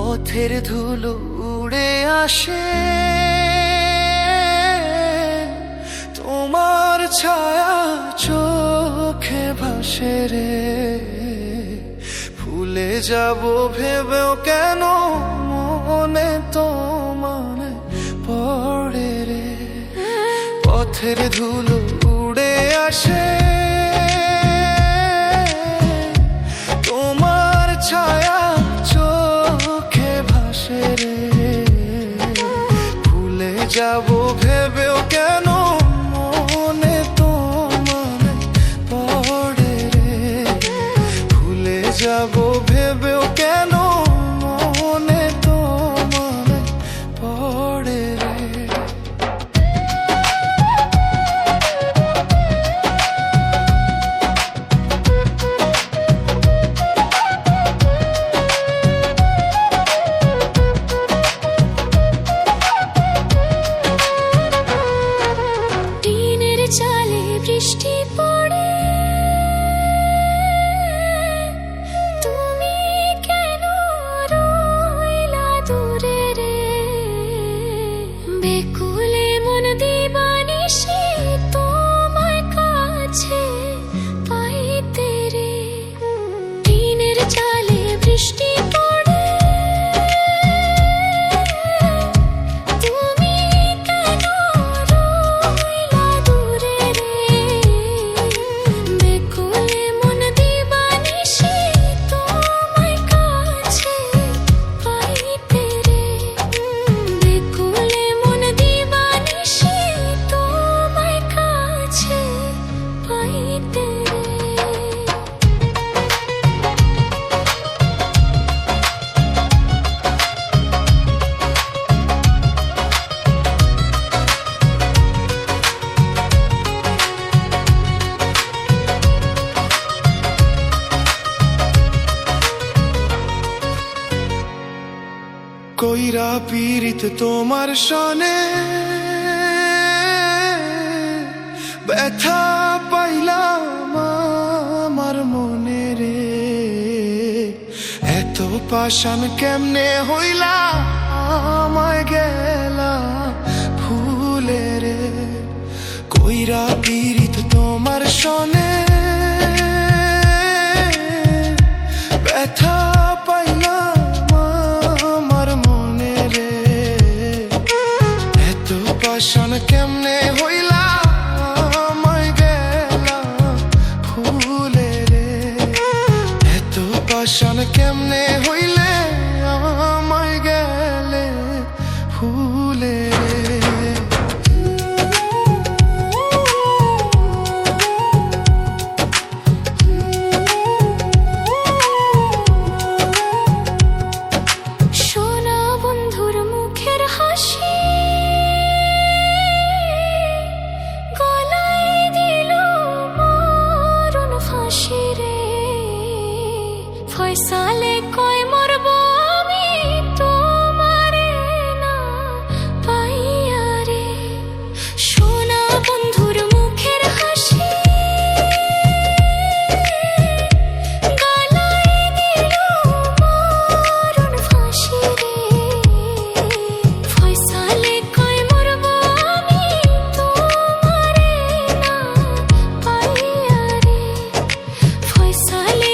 পথের ধুলো উড়ে আসে, তোমার ছায়া চোখে ভাসে রে। ভুলে যাব ভেবেও কেন মনে তোমার পড়ে রে। পথের ধুলো উড়ে আসে, তোমার ছায়া চোখে ভাসে রে। ভুলে যাব ভেবেও কেন মনে তোমার পড়ে রে। ভুলে যাব ভেবেও কেন মনে তোমার পড়ে রে। চালে বৃষ্টি পড়ে, তুমি কেন রইলা দূরে রে। বেকুলে মন দিবানিশি তোমার কাছে পাইতে রে। টিনের চালে বৃষ্টি পড়ে, কইরা পীড়িত তোমার সনে, ব্যথা পাইলাম আমার মনে রে। এত পাষাণ কেমনে হইলা আমায় গেলা ভুলে রে। কইরা পীড়িত তোমার সনে, ব্যথা পাইলাম আমার মনে রে। এত পাষাণ কেমনে হইলা আমায় গেলা ভুলে রে। এত পাষাণ কেমনে হইলে আমায় গেলে ভুলে রে। ফয়সালে কয় মরব আমি তোমারে না পাইয়া রে। সোনা বন্ধুর মুখের হাসি গলায় দিল মরণ ফাঁসি রে। ফয়সালে কয় মরব আমি তোমারে না পাইয়া রে। ফয়সালে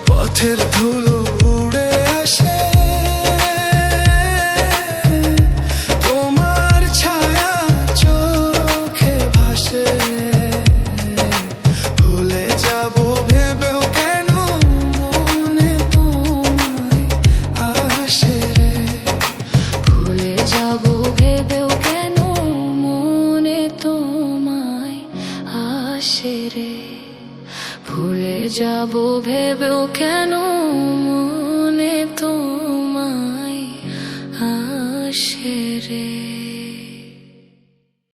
পথের ধুলো উড়ে আসে, তোমার ছায়া চোখে ভাসে। ভুলে যাব ভেবেও কেন মনে তোমায় আসে রে। ভুলে যাব ভেবেও কেন মনে তোমায় আসে রে। ভুলে যাব ভেবেও কেন